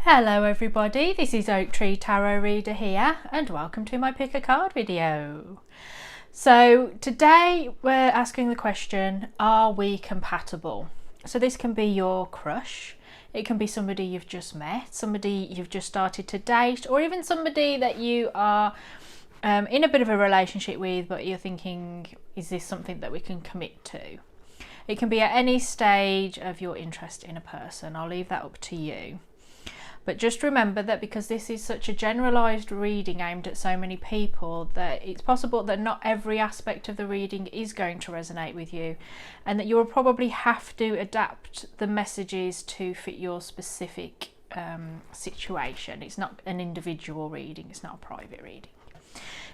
Hello everybody, this is Oak Tree Tarot Reader here and welcome to my pick a card video. So today we're asking the question, are we compatible? So this can be your crush, it can be somebody you've just met, somebody you've just started to date, or even somebody that you are in a bit of a relationship with but you're thinking, is this something that we can commit to? It can be at any stage of your interest in a person. I'll leave that up to you. But just remember that because this is such a generalised reading aimed at so many people, that it's possible that not every aspect of the reading is going to resonate with you, and that you will probably have to adapt the messages to fit your specific situation. It's not an individual reading, it's not a private reading.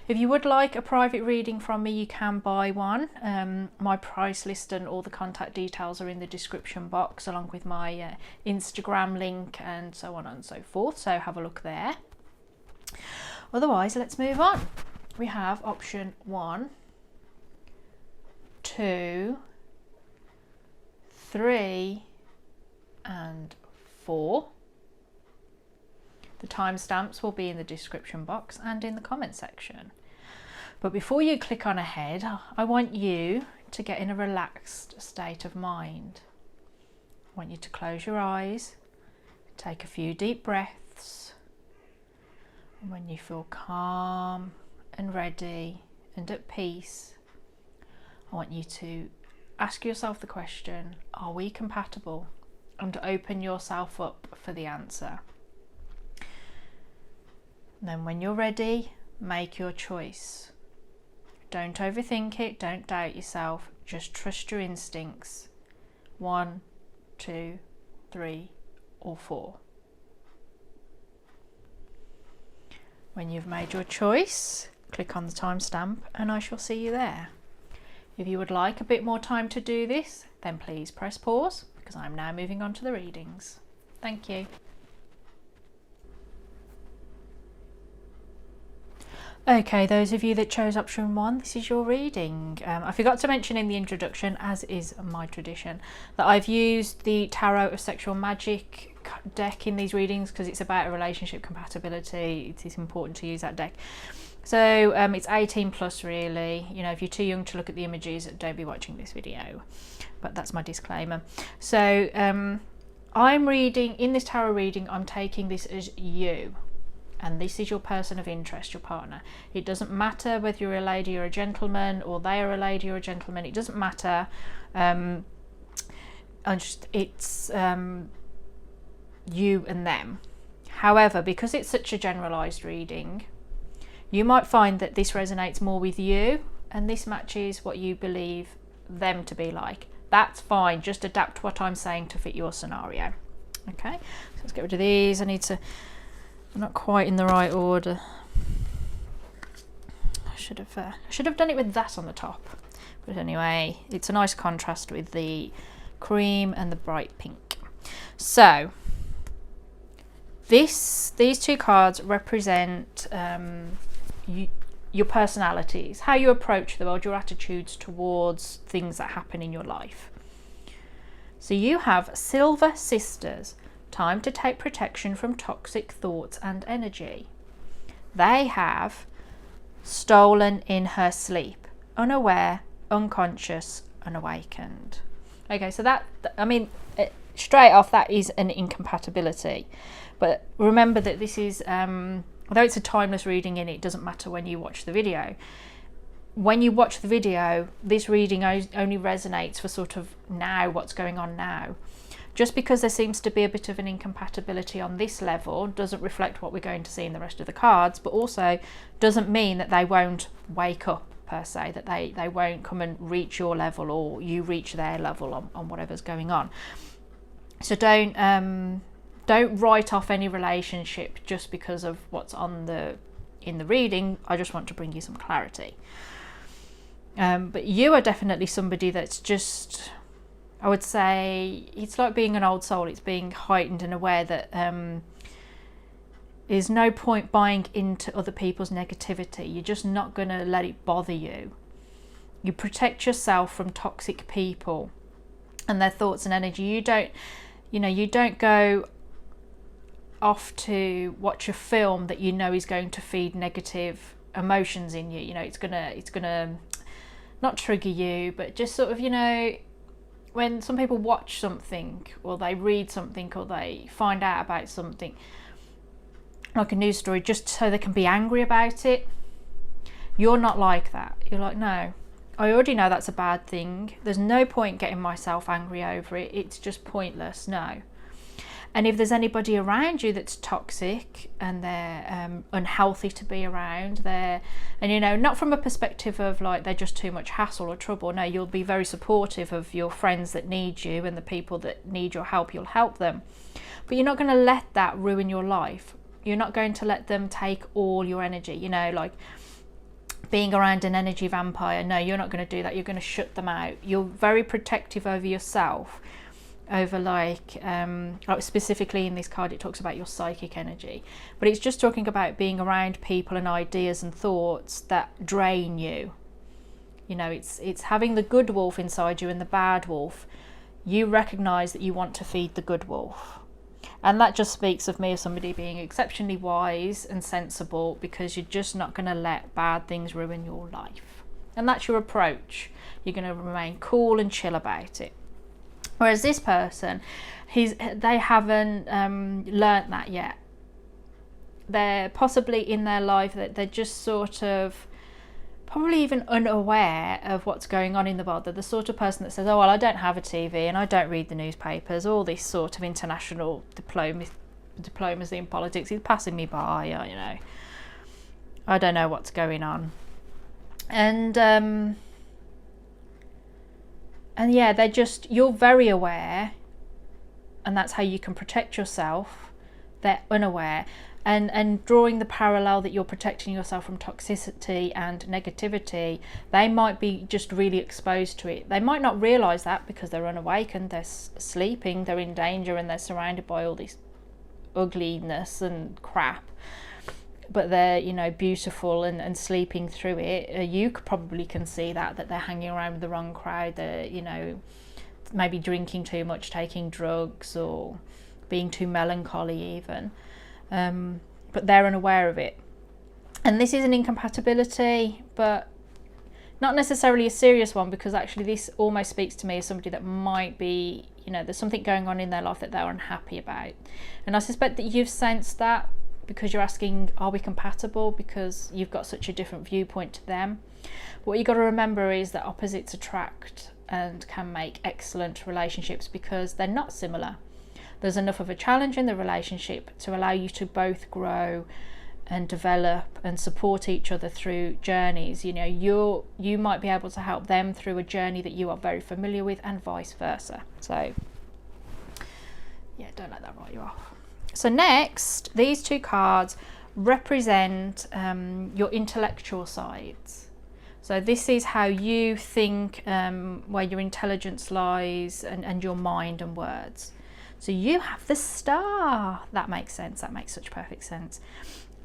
If you would like a private reading from me, you can buy one. My price list and all the contact details are in the description box, along with my Instagram link and so on and so forth, so have a look there. Otherwise, let's move on. We have option 1, 2, 3 and 4. The timestamps will be in the description box and in the comment section. But before you click on ahead, I want you to get in a relaxed state of mind. I want you to close your eyes, take a few deep breaths, and when you feel calm and ready and at peace, I want you to ask yourself the question, are we compatible? And to open yourself up for the answer. Then when you're ready, make your choice. Don't overthink it, don't doubt yourself, just trust your instincts. 1, 2, 3 or 4. When you've made your choice, click on the timestamp and I shall see you there. If you would like a bit more time to do this, then please press pause because I'm now moving on to the readings. Thank you. Okay, those of you that chose option 1, this is your reading. I forgot to mention in the introduction, as is my tradition, that I've used the Tarot of Sexual Magic deck in these readings because it's about a relationship compatibility. It is important to use that deck. So it's 18 plus really. You know, if you're too young to look at the images, don't be watching this video. But that's my disclaimer. So I'm reading, in this tarot reading, I'm taking this as you. And this is your person of interest, your partner. It doesn't matter whether you're a lady or a gentleman, or they are a lady or a gentleman. It doesn't matter. It's you and them. However, because it's such a generalised reading, you might find that this resonates more with you, and this matches what you believe them to be like. That's fine. Just adapt what I'm saying to fit your scenario. Okay. So let's get rid of these. I'm not quite in the right order. I should have done it with that on the top. But anyway, it's a nice contrast with the cream and the bright pink. So these two cards represent your personalities, how you approach the world, your attitudes towards things that happen in your life. So you have Silver Sisters. Time to take protection from toxic thoughts and energy. They have stolen in her sleep, unaware, unconscious, unawakened. Okay, so that, I mean, straight off, that is an incompatibility. But remember that this is, although it's a timeless reading and it doesn't matter when you watch the video, when you watch the video, this reading only resonates for sort of now, what's going on now. Just because there seems to be a bit of an incompatibility on this level doesn't reflect what we're going to see in the rest of the cards, but also doesn't mean that they won't wake up per se, that they won't come and reach your level or you reach their level on whatever's going on. So don't write off any relationship just because of what's in the reading. I just want to bring you some clarity. But you are definitely somebody that's just, I would say, it's like being an old soul. It's being heightened and aware that there's no point buying into other people's negativity. You're just not going to let it bother you. You protect yourself from toxic people and their thoughts and energy. You don't go off to watch a film that you know is going to feed negative emotions in you. You know, it's gonna not trigger you, but just sort of, you know, when some people watch something or they read something or they find out about something, like a news story, just so they can be angry about it. You're not like that. You're like, no, I already know that's a bad thing. There's no point getting myself angry over it. It's just pointless. No. And if there's anybody around you that's toxic and they're unhealthy to be around, and you know, not from a perspective of like they're just too much hassle or trouble. No, you'll be very supportive of your friends that need you, and the people that need your help, you'll help them. But you're not going to let that ruin your life. You're not going to let them take all your energy. You know, like being around an energy vampire. No, you're not going to do that. You're going to shut them out. You're very protective over yourself. Over like specifically in this card it talks about your psychic energy, but it's just talking about being around people and ideas and thoughts that drain you. You know, it's having the good wolf inside you and the bad wolf. You recognize that you want to feed the good wolf, and that just speaks of me as somebody being exceptionally wise and sensible, because you're just not going to let bad things ruin your life. And that's your approach. You're going to remain cool and chill about it. Whereas this person, they haven't learnt that yet. They're possibly in their life that they're just sort of probably even unaware of what's going on in the world. They're the sort of person that says, oh, well, I don't have a TV and I don't read the newspapers. All this sort of international diplomacy in politics is passing me by, you know. I don't know what's going on. And yeah, you're very aware, and that's how you can protect yourself. They're unaware. And drawing the parallel that you're protecting yourself from toxicity and negativity, they might be just really exposed to it. They might not realise that because they're unawakened, they're sleeping, they're in danger, and they're surrounded by all this ugliness and crap. But they're, you know, beautiful and sleeping through it. You probably can see that they're hanging around with the wrong crowd. They're, you know, maybe drinking too much, taking drugs, or being too melancholy even. But they're unaware of it. And this is an incompatibility, but not necessarily a serious one, because actually this almost speaks to me as somebody that might be, you know, there's something going on in their life that they're unhappy about. And I suspect that you've sensed that, because you're asking, are we compatible? Because you've got such a different viewpoint to them. But what you've got to remember is that opposites attract and can make excellent relationships, because they're not similar. There's enough of a challenge in the relationship to allow you to both grow and develop and support each other through journeys. You know, you might be able to help them through a journey that you are very familiar with, and vice versa. So yeah, don't let that write you off. So next, these two cards represent your intellectual sides. So this is how you think, where your intelligence lies, and your mind and words. So you have the Star. That makes sense. That makes such perfect sense.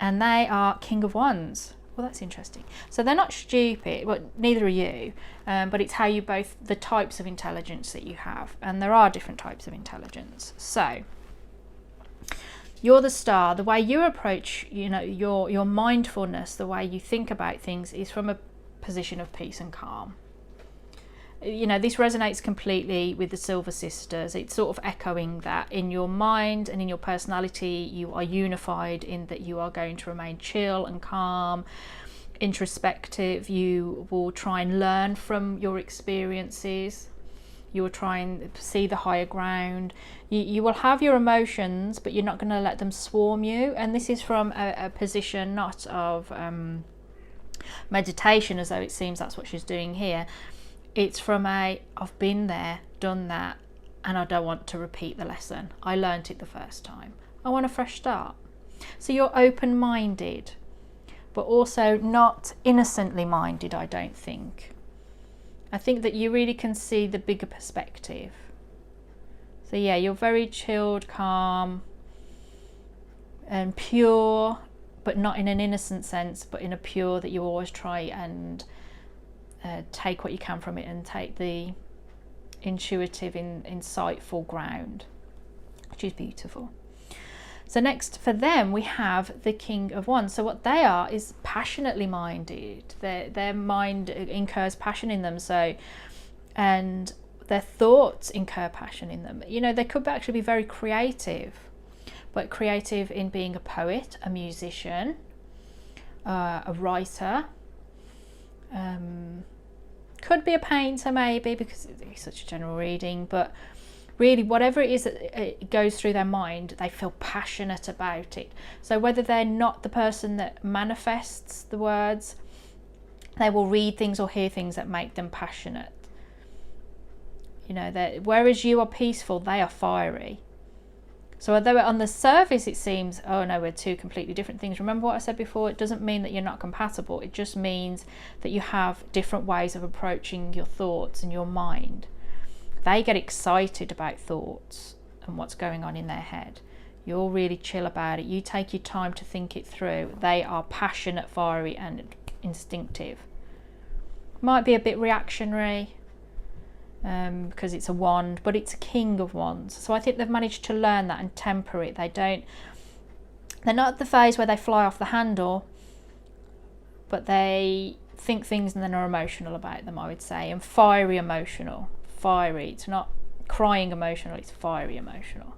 And they are King of Wands. Well, that's interesting. So they're not stupid, well, neither are you, but it's how you both, the types of intelligence that you have. And there are different types of intelligence. So you're the Star. The way you approach, you know, your mindfulness, the way you think about things, is from a position of peace and calm. You know, this resonates completely with the Silver Sisters. It's sort of echoing that in your mind and in your personality. You are unified in that you are going to remain chill and calm, introspective. You will try and learn from your experiences. You will try and see the higher ground. You will have your emotions, but you're not going to let them swarm you. And this is from a position not of meditation, as though it seems that's what she's doing here. It's from I've been there, done that, and I don't want to repeat the lesson. I learnt it the first time. I want a fresh start. So you're open-minded, but also not innocently minded, I don't think. I think that you really can see the bigger perspective. So yeah, you're very chilled, calm, and pure, but not in an innocent sense, but in a pure that you always try and take what you can from it, and take the intuitive, insightful ground, which is beautiful. So next for them, we have the King of Wands. So what they are is passionately minded. Their mind incurs passion in them. So, and their thoughts incur passion in them. You know, they could actually be very creative, but creative in being a poet, a musician, a writer. Could be a painter maybe, because it's such a general reading, but really, whatever it is that it goes through their mind, they feel passionate about it. So whether they're not the person that manifests the words, they will read things or hear things that make them passionate. You know, whereas you are peaceful, they are fiery. So although on the surface it seems, oh no, we're two completely different things, remember what I said before, it doesn't mean that you're not compatible. It just means that you have different ways of approaching your thoughts and your mind. They get excited about thoughts and what's going on in their head. You're really chill about it. You take your time to think it through. They are passionate, fiery, and instinctive. Might be a bit reactionary because it's a wand, but it's a King of Wands. So I think they've managed to learn that and temper it. They're not at the phase where they fly off the handle, but they think things and then are emotional about them, I would say, and fiery emotional. Fiery, it's not crying emotional, it's fiery emotional.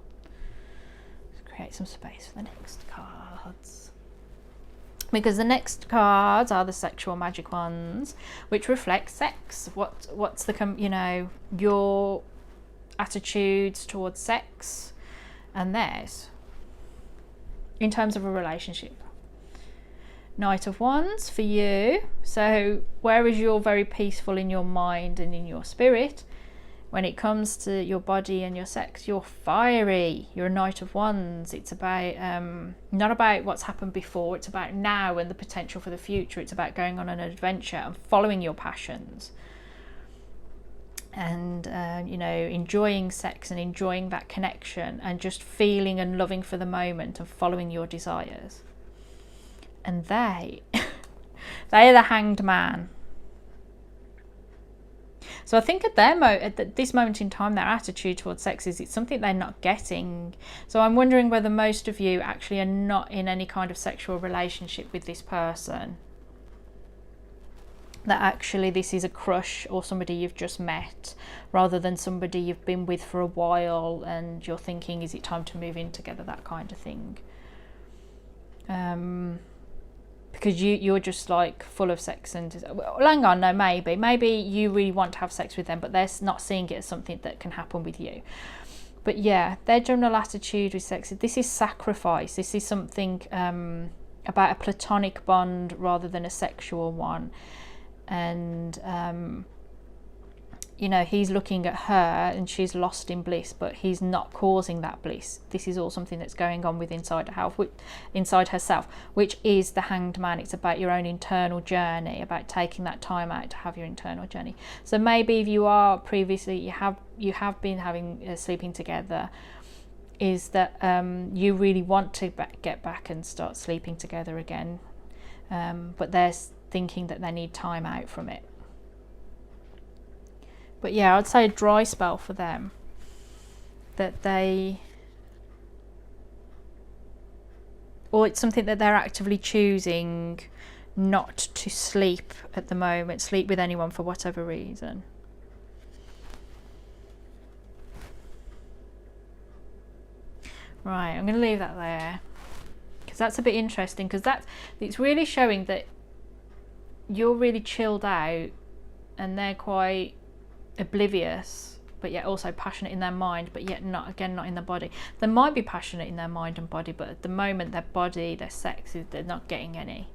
Let's create some space for the next cards, because the next cards are the sexual magic ones, which reflect sex. What's the you know, your attitudes towards sex and theirs in terms of a relationship. Knight of Wands for you. So whereas you're very peaceful in your mind and in your spirit, when it comes to your body and your sex, you're fiery. You're a Knight of Wands. It's about not about what's happened before. It's about now and the potential for the future. It's about going on an adventure and following your passions, and you know, enjoying sex and enjoying that connection and just feeling and loving for the moment and following your desires. And they are the Hanged Man. So I think at this moment in time, their attitude towards sex is it's something they're not getting. So I'm wondering whether most of you actually are not in any kind of sexual relationship with this person. That actually this is a crush or somebody you've just met, rather than somebody you've been with for a while and you're thinking, is it time to move in together, that kind of thing. Because you're just like full of sex and, well, hang on, no, maybe you really want to have sex with them, but they're not seeing it as something that can happen with you. But yeah, their general attitude with sex, this is sacrifice. This is something about a platonic bond rather than a sexual one. And you know, he's looking at her and she's lost in bliss, but he's not causing that bliss. This is all something that's going on inside herself, which is the Hanged Man. It's about your own internal journey, about taking that time out to have your internal journey. So maybe if you are previously, you have been having sleeping together, is that you really want to get back and start sleeping together again, but they're thinking that they need time out from it. But yeah, I'd say a dry spell for them. Or it's something that they're actively choosing not to sleep at the moment, sleep with anyone for whatever reason. Right, I'm going to leave that there, because that's a bit interesting, because it's really showing that you're really chilled out and they're quite oblivious, but yet also passionate in their mind, but yet not in the body. They might be passionate in their mind and body, but at the moment their body, their sex, they're not getting any.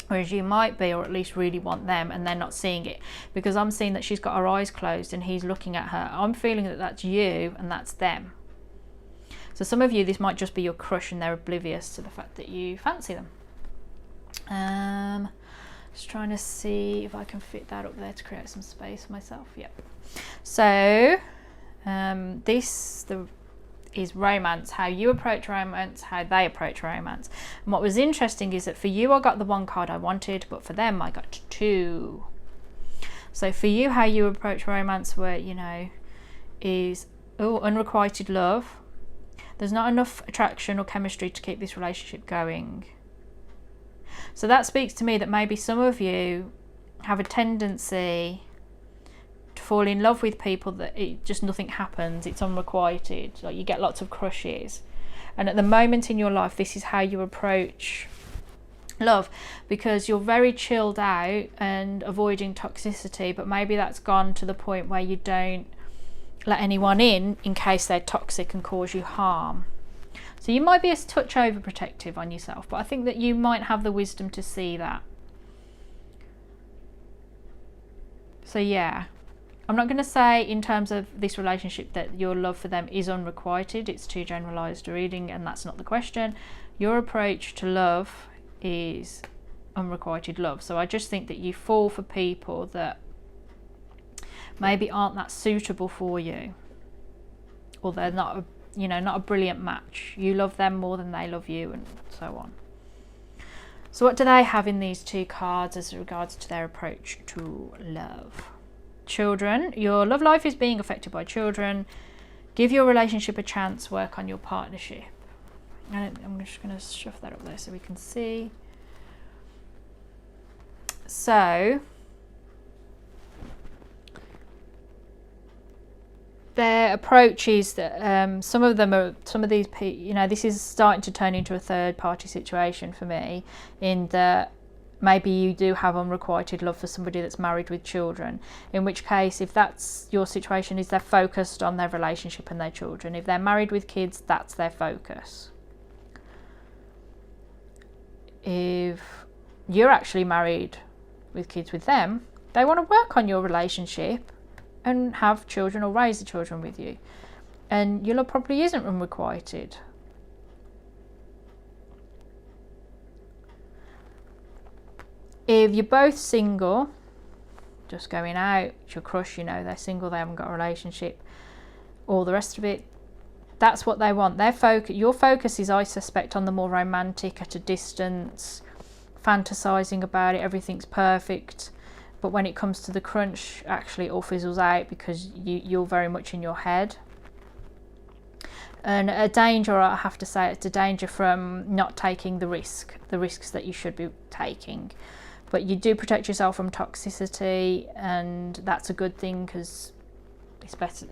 Whereas you might be, or at least really want them, and they're not seeing it, because I'm seeing that she's got her eyes closed and he's looking at her. I'm feeling that that's you and that's them. So some of you, this might just be your crush and they're oblivious to the fact that you fancy them. Just trying to see if I can fit that up there to create some space for myself. Yep. So this is romance, how you approach romance, how they approach romance. And what was interesting is that for you, I got the one card I wanted, but for them, I got two. So for you, how you approach romance, where, you know, is unrequited love. There's not enough attraction or chemistry to keep this relationship going. So that speaks to me that maybe some of you have a tendency to fall in love with people that nothing happens, it's unrequited, like you get lots of crushes. And at the moment in your life, this is how you approach love, because you're very chilled out and avoiding toxicity, but maybe that's gone to the point where you don't let anyone in case they're toxic and cause you harm. So you might be a touch overprotective on yourself, but I think that you might have the wisdom to see that. So yeah, I'm not going to say in terms of this relationship that your love for them is unrequited. It's too generalised a reading, and that's not the question. Your approach to love is unrequited love. So I just think that you fall for people that maybe aren't that suitable for you, or they're not not a brilliant match. You love them more than they love you, and so on. So what do they have in these two cards as regards to their approach to love? Children. Your love life is being affected by children. Give your relationship a chance. Work on your partnership. And I'm just going to shove that up there so we can see. So their approach is that some of these people, this is starting to turn into a third party situation for me, in that maybe you do have unrequited love for somebody that's married with children, in which case, if that's your situation, is they're focused on their relationship and their children. If they're married with kids, that's their focus. If you're actually married with kids with them, they want to work on your relationship and have children or raise the children with you, and your love probably isn't unrequited. If you're both single, just going out, it's your crush, they're single, they haven't got a relationship, all the rest of it, that's what they want. Your focus is, I suspect, on the more romantic, at a distance, fantasizing about it, everything's perfect. But when it comes to the crunch, actually it all fizzles out because you're very much in your head. And a danger, I have to say, it's a danger from not taking the risks that you should be taking. But you do protect yourself from toxicity, and that's a good thing, because it's better,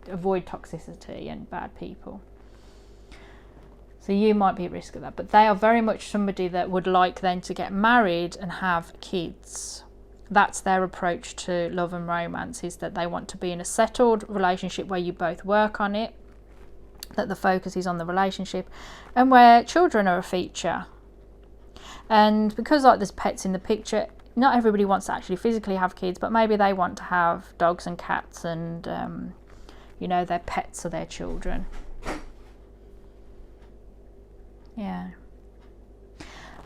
avoid toxicity and bad people. So you might be at risk of that. But they are very much somebody that would like then to get married and have kids. That's their approach to love and romance, is that they want to be in a settled relationship where you both work on it, that the focus is on the relationship, and where children are a feature. And because there's pets in the picture, not everybody wants to actually physically have kids, but maybe they want to have dogs and cats, and their pets are their children. Yeah.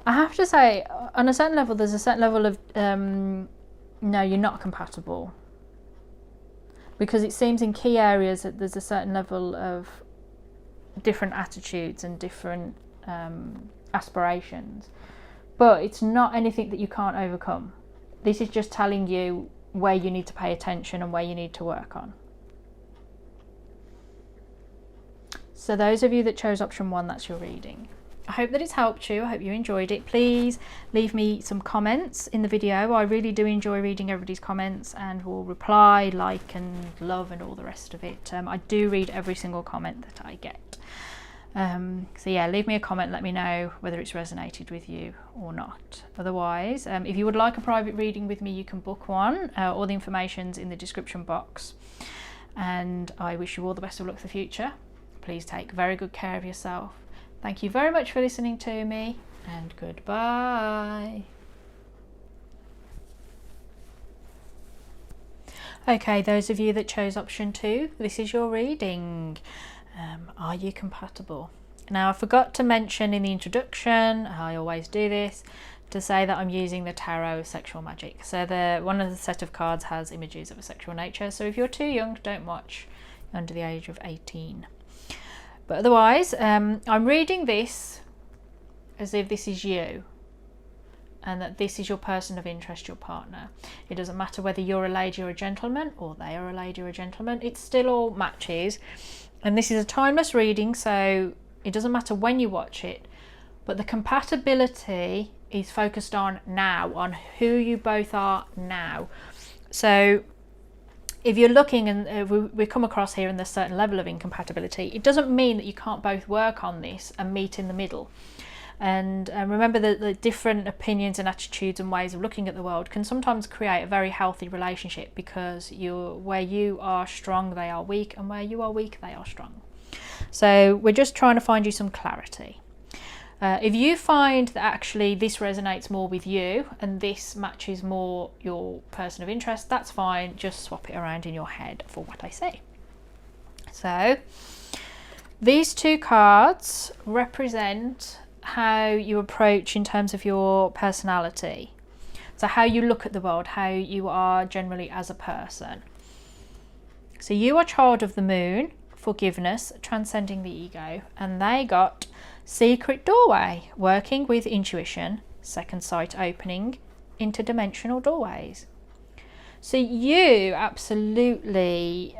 I have to say, on a certain level, there's a certain level of no, you're not compatible, because it seems in key areas that there's a certain level of different attitudes and different aspirations, but it's not anything that you can't overcome. This is just telling you where you need to pay attention and where you need to work on. So those of you that chose option 1, that's your reading. I hope that it's helped you. I hope you enjoyed it. Please leave me some comments in the video. I really do enjoy reading everybody's comments, and will reply, like and love and all the rest of it. I do read every single comment that I get. So yeah, leave me a comment, let me know whether it's resonated with you or not. Otherwise, if you would like a private reading with me, you can book one. All the information's in the description box. And I wish you all the best of luck for the future. Please take very good care of yourself. Thank you very much for listening to me, and goodbye. Okay, those of you that chose option 2, this is your reading. Are you compatible? Now, I forgot to mention in the introduction, I always do this, to say that I'm using the Tarot Sexual Magic. So one of the set of cards has images of a sexual nature. So if you're too young, don't watch, under the age of 18. But otherwise, I'm reading this as if this is you, and that this is your person of interest, your partner. It doesn't matter whether you're a lady or a gentleman, or they are a lady or a gentleman. It still all matches. And this is a timeless reading, so it doesn't matter when you watch it, but the compatibility is focused on now, on who you both are now. So if you're looking and we come across here and there's a certain level of incompatibility, it doesn't mean that you can't both work on this and meet in the middle. And remember that the different opinions and attitudes and ways of looking at the world can sometimes create a very healthy relationship, because where you are strong, they are weak, and where you are weak, they are strong. So we're just trying to find you some clarity. If you find that actually this resonates more with you and this matches more your person of interest, that's fine. Just swap it around in your head for what I say. So these two cards represent how you approach in terms of your personality. So how you look at the world, how you are generally as a person. So you are child of the moon, forgiveness, transcending the ego, and they got secret doorway, working with intuition, second sight opening, interdimensional doorways. So you absolutely,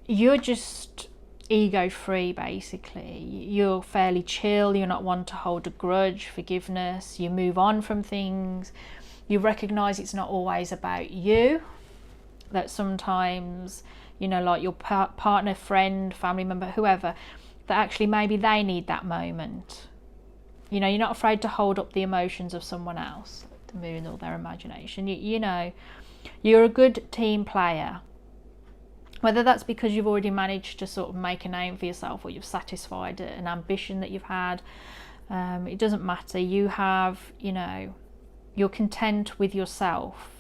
you're just ego free basically. You're fairly chill, you're not one to hold a grudge, forgiveness, you move on from things, you recognize it's not always about you, that sometimes, you know, like your partner, friend, family member, whoever, that actually maybe they need that moment. You know, you're not afraid to hold up the emotions of someone else, the moon or their imagination. You know, you're a good team player. Whether that's because you've already managed to sort of make a name for yourself, or you've satisfied an ambition that you've had, it doesn't matter. You have, you know, you're content with yourself.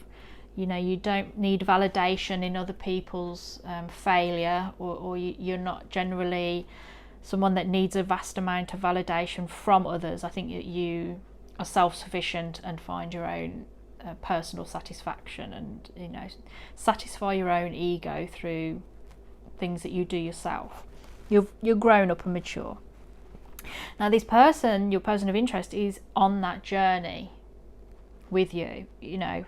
You know, you don't need validation in other people's failure, or you're not generally someone that needs a vast amount of validation from others. I think that you are self-sufficient and find your own personal satisfaction, and, you know, satisfy your own ego through things that you do yourself. You're grown up and mature. Now this person, your person of interest, is on that journey with you. You know,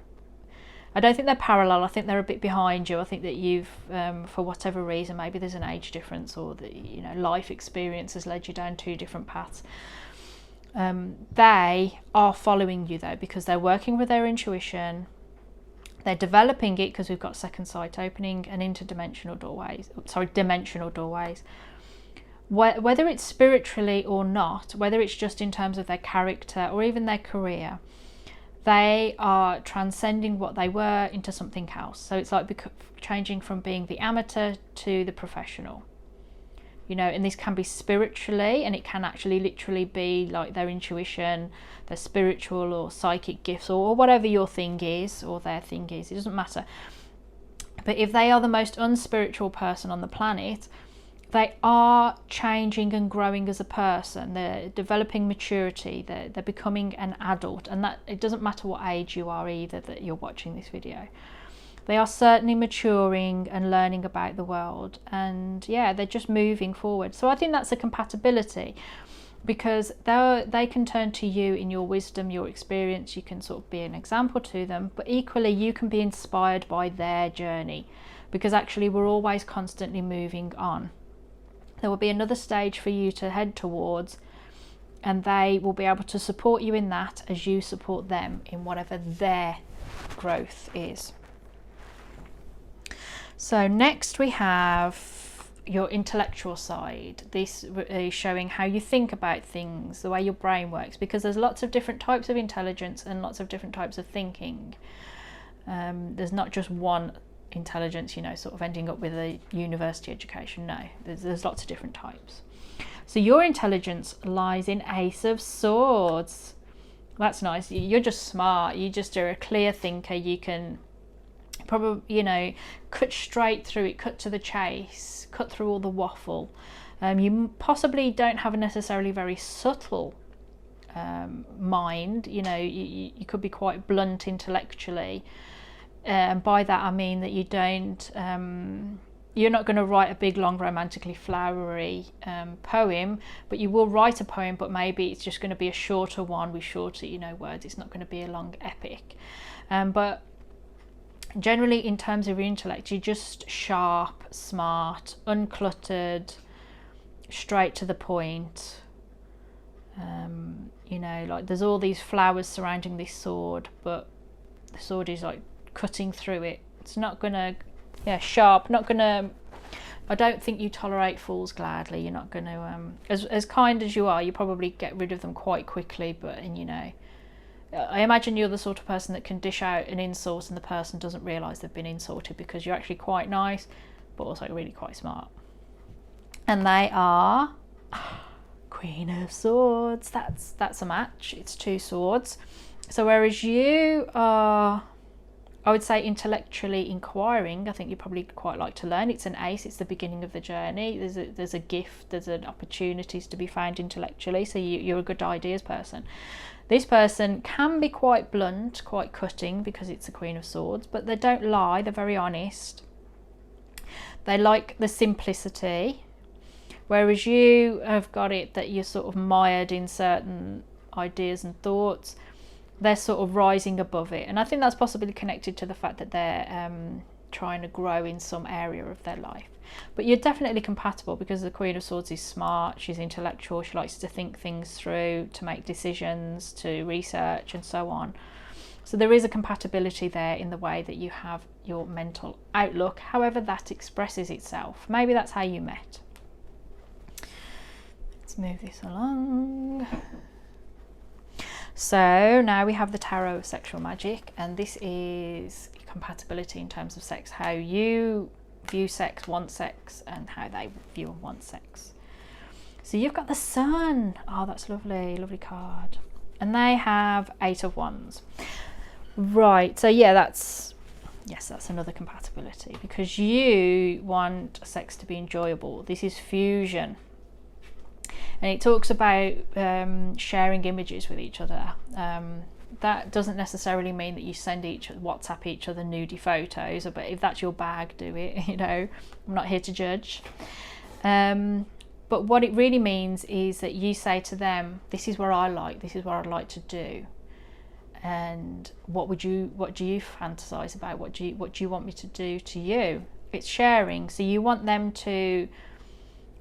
I don't think they're parallel. I think they're a bit behind you. I think that you've, for whatever reason, maybe there's an age difference, or the, you know, life experience has led you down two different paths. They are following you though, because they're working with their intuition. They're developing it because we've got second sight opening and interdimensional doorways. Sorry, dimensional doorways. Whether it's spiritually or not, whether it's just in terms of their character or even their career, they are transcending what they were into something else. So it's like changing from being the amateur to the professional. You know, and this can be spiritually, and it can actually literally be like their intuition, their spiritual or psychic gifts, or whatever your thing is, or their thing is. It doesn't matter. But if they are the most unspiritual person on the planet, they are changing and growing as a person. They're developing maturity. They're becoming an adult, and that it doesn't matter what age you are either that you're watching this video. They are certainly maturing and learning about the world, and yeah, they're just moving forward. So I think that's a compatibility, because they can turn to you in your wisdom, your experience. You can sort of be an example to them, but equally you can be inspired by their journey, because actually we're always constantly moving on. There will be another stage for you to head towards, and they will be able to support you in that as you support them in whatever their growth is. So next we have your intellectual side. This is showing how you think about things, the way your brain works, because there's lots of different types of intelligence and lots of different types of thinking. There's not just one intelligence, you know, sort of ending up with a university education. No, there's lots of different types. So your intelligence lies in Ace of Swords. That's nice. You're just smart. You just are a clear thinker. You can probably, you know, cut straight through it, cut to the chase, cut through all the waffle. You possibly don't have a necessarily very subtle mind. You know, you could be quite blunt intellectually. And by that I mean that you don't, you're not going to write a big, long, romantically flowery poem, but you will write a poem, but maybe it's just going to be a shorter one with shorter, you know, words. It's not going to be a long epic. But Generally, in terms of your intellect, you're just sharp, smart, uncluttered, straight to the point. You know, like there's all these flowers surrounding this sword, but the sword is like cutting through it. It's not gonna, sharp, not gonna, I don't think you tolerate fools gladly. You're not gonna, as kind as you are, you probably get rid of them quite quickly, and you know, I imagine you're the sort of person that can dish out an insult and the person doesn't realise they've been insulted, because you're actually quite nice, but also really quite smart. And they are Queen of Swords. That's a match. It's 2 swords. So whereas you are, I would say, intellectually inquiring, I think you probably quite like to learn. It's an ace. It's the beginning of the journey. There's a gift. There's an opportunities to be found intellectually. So you're a good ideas person. This person can be quite blunt, quite cutting, because it's a Queen of Swords, but they don't lie. They're very honest. They like the simplicity. Whereas you have got it that you're sort of mired in certain ideas and thoughts, they're sort of rising above it. And I think that's possibly connected to the fact that they're trying to grow in some area of their life. But you're definitely compatible, because the Queen of Swords is smart, she's intellectual, she likes to think things through, to make decisions, to research and so on. So there is a compatibility there in the way that you have your mental outlook, however that expresses itself. Maybe that's how you met. Let's move this along. So now we have the Tarot of Sexual Magic, and this is compatibility in terms of sex, how you view sex, want sex, and how they view and want sex. So you've got the Sun. Oh, that's lovely, lovely card. And they have 8 of Wands. Right, so yeah, that's another compatibility, because you want sex to be enjoyable. This is fusion. And it talks about sharing images with each other. That doesn't necessarily mean that you WhatsApp each other nudie photos, but if that's your bag, do it. You know, I'm not here to judge. But what it really means is that you say to them, this is what I like, this is what I'd like to do. And what do you fantasize about? What do you want me to do to you? It's sharing. So you want them to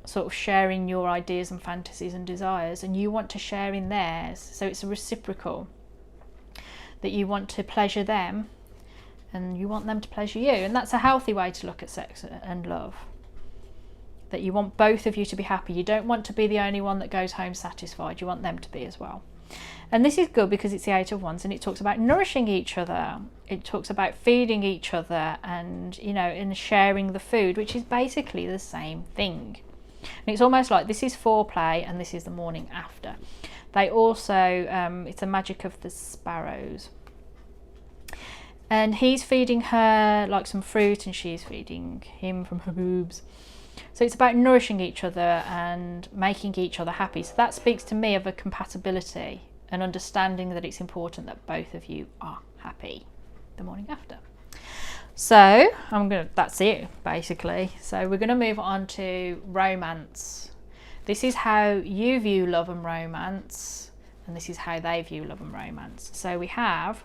sort of share in your ideas and fantasies and desires, and you want to share in theirs. So it's a reciprocal, that you want to pleasure them and you want them to pleasure you. And that's a healthy way to look at sex and love, that you want both of you to be happy. You don't want to be the only one that goes home satisfied. You want them to be as well. And this is good because it's the 8 of Wands, and it talks about nourishing each other. It talks about feeding each other, and you know, and sharing the food, which is basically the same thing. And it's almost like this is foreplay and this is the morning after. They also, it's a magic of the sparrows. And he's feeding her like some fruit, and she's feeding him from her boobs. So it's about nourishing each other and making each other happy. So that speaks to me of a compatibility, and understanding that it's important that both of you are happy the morning after. So that's it basically. So we're going to move on to romance. This is how you view love and romance, and this is how they view love and romance. So we have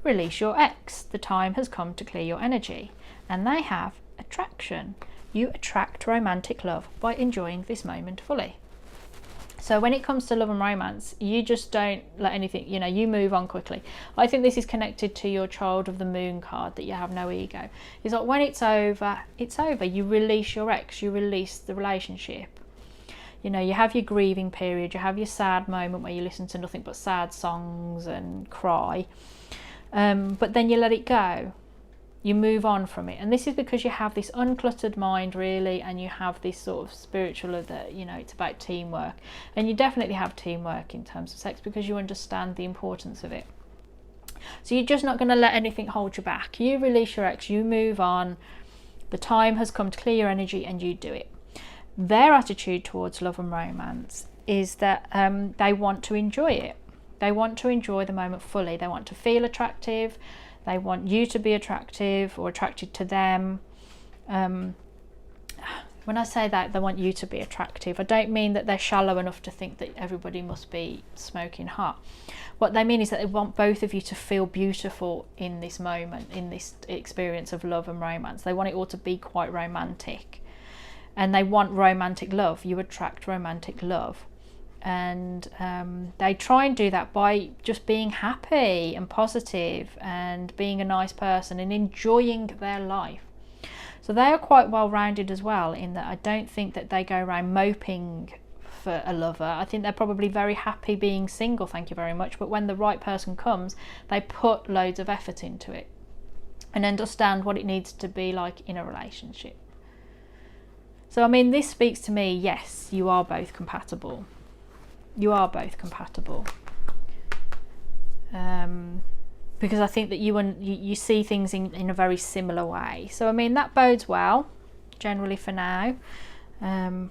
release your ex. The time has come to clear your energy. And they have attraction. You attract romantic love by enjoying this moment fully. So when it comes to love and romance, you just don't let anything, you know, you move on quickly. I think this is connected to your Child of the Moon card, that you have no ego. It's like when it's over, it's over. You release your ex, you release the relationship. You know, you have your grieving period, you have your sad moment where you listen to nothing but sad songs and cry. But then you let it go. You move on from it, and this is because you have this uncluttered mind really, and you have this sort of spiritual of that, you know, it's about teamwork, and you definitely have teamwork in terms of sex because you understand the importance of it. So you're just not going to let anything hold you back. You release your ex, you move on, the time has come to clear your energy, and you do it. Their attitude towards love and romance is that they want to enjoy it. They want to enjoy the moment fully. They want to feel attractive. They want you to be attractive or attracted to them. When I say that, they want you to be attractive. I don't mean that they're shallow enough to think that everybody must be smoking hot. What they mean is that they want both of you to feel beautiful in this moment, in this experience of love and romance. They want it all to be quite romantic. And they want romantic love. You attract romantic love. And they try and do that by just being happy and positive and being a nice person and enjoying their life. So they are quite well rounded as well, in that I don't think that they go around moping for a lover. I think they're probably very happy being single, thank you very much, but when the right person comes, they put loads of effort into it and understand what it needs to be like in a relationship. So I mean, this speaks to me, yes, you are both compatible. You are both compatible. Because I think that you see things in a very similar way. So I mean, that bodes well generally for now,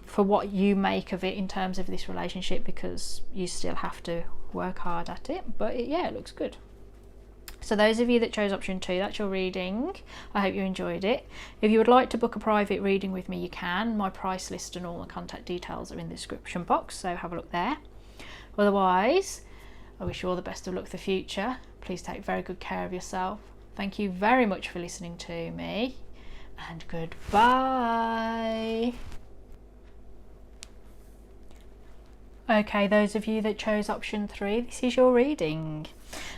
for what you make of it in terms of this relationship, because you still have to work hard at it, but it looks good. So those of you that chose option 2, that's your reading. I hope you enjoyed it. If you would like to book a private reading with me, you can. My price list and all the contact details are in the description box, so have a look there. Otherwise, I wish you all the best of luck for the future. Please take very good care of yourself. Thank you very much for listening to me, and goodbye. Okay, those of you that chose option 3, this is your reading.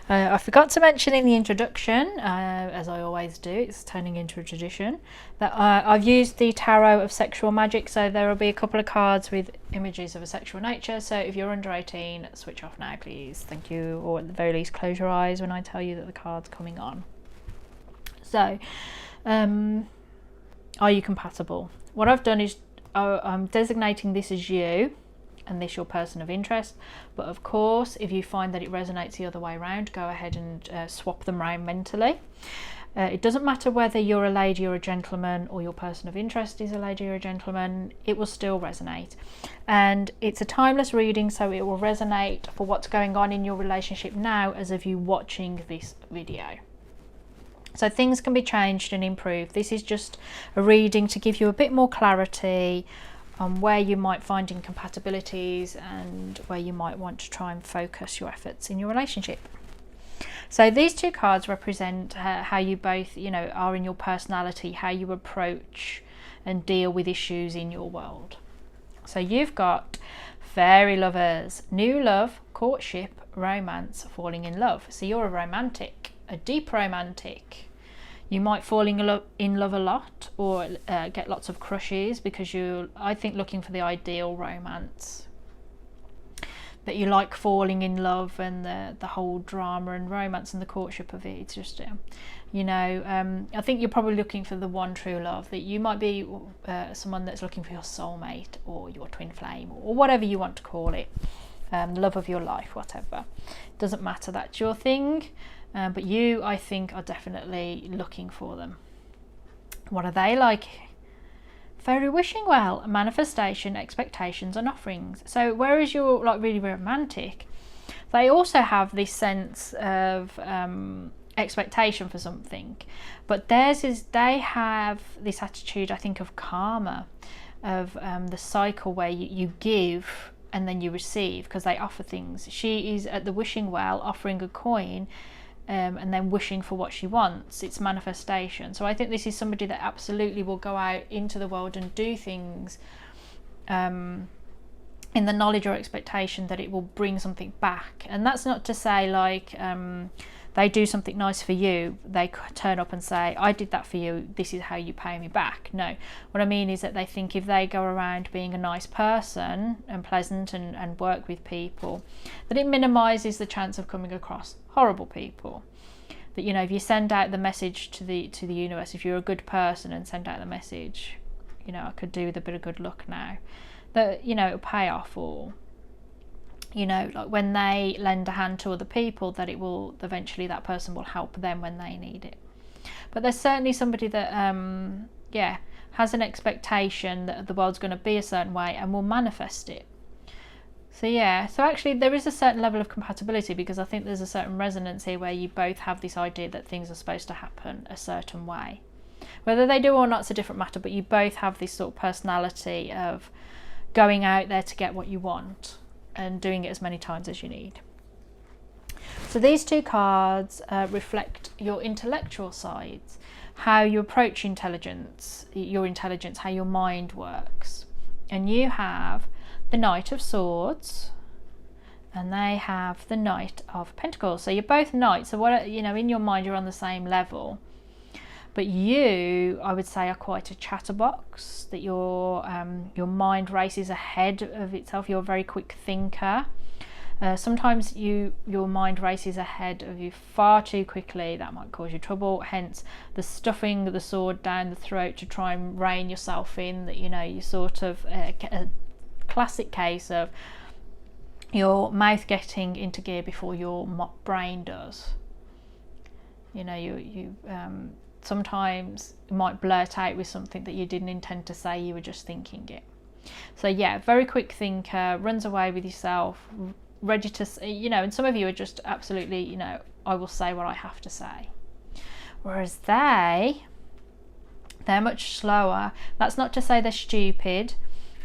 I forgot to mention in the introduction, as I always do, it's turning into a tradition, that I've used the Tarot of Sexual Magic, so there will be a couple of cards with images of a sexual nature. So if you're under 18, switch off now, please. Thank you. Or at the very least, close your eyes when I tell you that the card's coming on. So, are you compatible? What I've done is I'm designating this as you, and this your person of interest, but of course if you find that it resonates the other way around, go ahead and swap them around mentally. It doesn't matter whether you're a lady or a gentleman, or your person of interest is a lady or a gentleman, it will still resonate. And it's a timeless reading, so it will resonate for what's going on in your relationship now as of you watching this video. So things can be changed and improved. This is just a reading to give you a bit more clarity on where you might find incompatibilities and where you might want to try and focus your efforts in your relationship. So these 2 cards represent how you both, are in your personality, how you approach and deal with issues in your world. So you've got fairy lovers, new love, courtship, romance, falling in love. So you're a romantic, a deep romantic. You might fall in love a lot, or get lots of crushes, because you're, I think, looking for the ideal romance. That you like falling in love and the whole drama and romance and the courtship of it. It's just, I think you're probably looking for the one true love. That you might be someone that's looking for your soulmate or your twin flame, or whatever you want to call it. The love of your life, whatever. Doesn't matter, that's your thing. But you, I think, are definitely looking for them. What are they like? Fairy wishing well, manifestation, expectations and offerings. So whereas you're like really romantic, they also have this sense of expectation for something. But theirs is, they have this attitude, I think, of karma, of the cycle where you give and then you receive, because they offer things. She is at the wishing well offering a coin, and then wishing for what she wants. It's manifestation. So I think this is somebody that absolutely will go out into the world and do things in the knowledge or expectation that it will bring something back. And that's not to say like they do something nice for you, they turn up and say, I did that for you, this is how you pay me back. No, what I mean is that they think if they go around being a nice person and pleasant and work with people, that it minimises the chance of coming across horrible people. That, if you send out the message to the universe, if you're a good person and send out the message, I could do with a bit of good luck now, that it'll pay off. Or like when they lend a hand to other people, that it will eventually, that person will help them when they need it. But there's certainly somebody that has an expectation that the world's going to be a certain way and will manifest it. So actually there is a certain level of compatibility, because I think there's a certain resonance here where you both have this idea that things are supposed to happen a certain way, Whether they do or not is a different matter, but you both have this sort of personality of going out there to get what you want and doing it as many times as you need. So these two cards reflect your intellectual sides, how you approach intelligence, how your mind works. And you have the Knight of Swords, and they have the Knight of Pentacles. So you're both knights. So what, you know, in your mind you're on the same level. But you, I would say, are quite a chatterbox. That your mind races ahead of itself. You're a very quick thinker. Sometimes your mind races ahead of you far too quickly. That might cause you trouble. Hence the stuffing the sword down the throat to try and rein yourself in. That, you know, you sort of a classic case of your mouth getting into gear before your brain does. You know, you sometimes might blurt out with something that you didn't intend to say, you were just thinking it. So yeah, very quick thinker, runs away with yourself, ready to, you know, and some of you are just absolutely, you know, I will say what I have to say. Whereas they're much slower. That's not to say they're stupid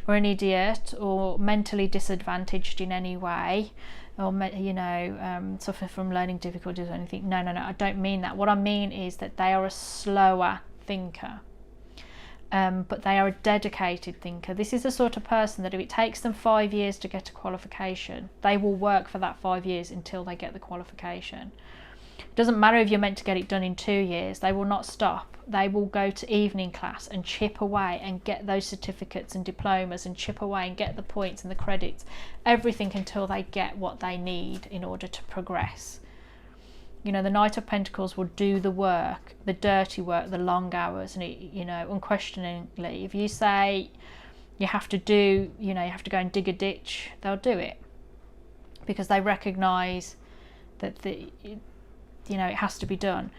or an idiot or mentally disadvantaged in any way, or, you know, suffer from learning difficulties or anything. No, I don't mean that. What I mean is that they are a slower thinker. But they are a dedicated thinker. This is the sort of person that if it takes them 5 years to get a qualification, they will work for that 5 years until they get the qualification. It doesn't matter if you're meant to get it done in 2 years, they will not stop. They will go to evening class and chip away and get those certificates and diplomas and chip away and get the points and the credits, everything until they get what they need in order to progress. You know, the Knight of Pentacles will do the work, the dirty work, the long hours, and it, you know, unquestioningly, if you say you have to do, you know, you have to go and dig a ditch, they'll do it because they recognise that you know, it has to be done.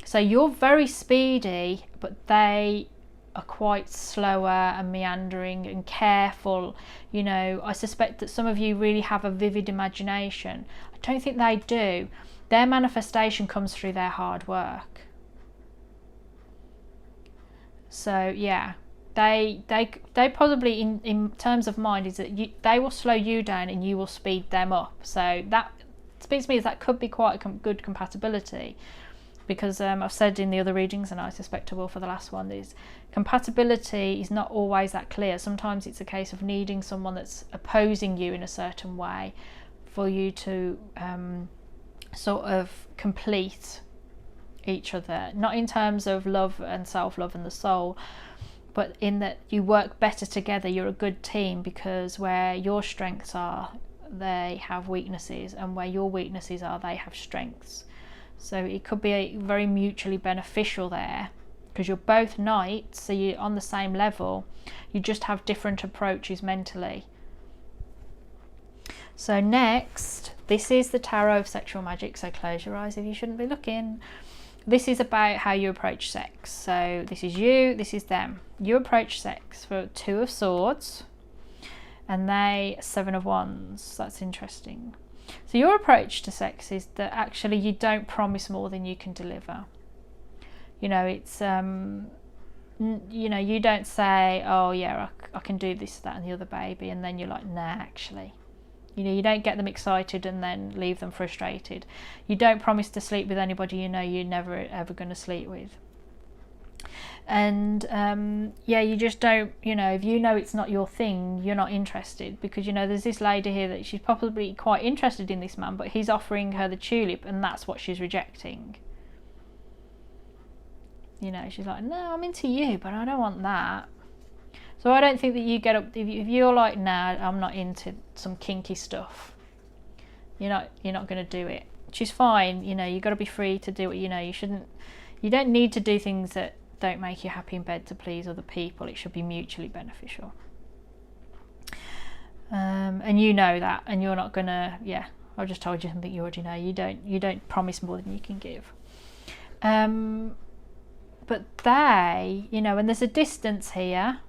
So you're very speedy, but they are quite slower and meandering and careful. You know, I suspect that some of you really have a vivid imagination. I don't think they do. Their manifestation comes through their hard work. So yeah, they probably in terms of mind is that they will slow you down and you will speed them up. So that speaks to me as that could be quite a good compatibility, because I've said in the other readings, and I suspect I will for the last one, is compatibility is not always that clear. Sometimes it's a case of needing someone that's opposing you in a certain way for you to sort of complete each other, not in terms of love and self-love and the soul, but in that you work better together. You're a good team, because where your strengths are, they have weaknesses, and where your weaknesses are, they have strengths. So it could be very mutually beneficial there, because you're both knights, so you're on the same level, you just have different approaches mentally. So next, this is the Tarot of Sexual Magic, so close your eyes if you shouldn't be looking. This is about how you approach sex. So this is you, this is them. You approach sex for 2 of Swords, and they 7 of Wands. That's interesting. So your approach to sex is that actually you don't promise more than you can deliver. You know, it's you know, you don't say, oh yeah, I can do this, that and the other, baby, and then you're like, nah, actually. You know, you don't get them excited and then leave them frustrated. You don't promise to sleep with anybody you know you're never ever going to sleep with. And yeah, you just don't, you know, if you know it's not your thing, you're not interested, because, you know, there's this lady here that she's probably quite interested in this man, but he's offering her the tulip and that's what she's rejecting. You know, she's like, no, I'm into you, but I don't want that. So I don't think that you get up, if you're like, nah, I'm not into some kinky stuff, you're not going to do it. Which is fine, you know, you've got to be free to do what, you know, you don't need to do things that don't make you happy in bed to please other people. It should be mutually beneficial. And you know that, and you're not going to, yeah, I just told you something you already know. You don't promise more than you can give. But they, you know, and there's a distance here.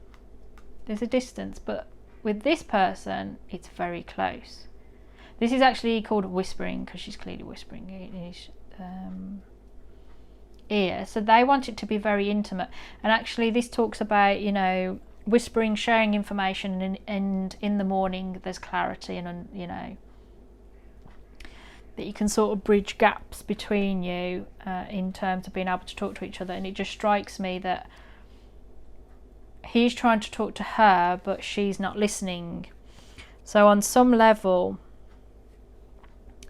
There's a distance, but with this person, it's very close. This is actually called whispering, because she's clearly whispering. ear. So they want it to be very intimate. And actually this talks about, you know, whispering, sharing information, and in the morning there's clarity, and you know, that you can sort of bridge gaps between you in terms of being able to talk to each other. And it just strikes me that he's trying to talk to her, but she's not listening. So on some level,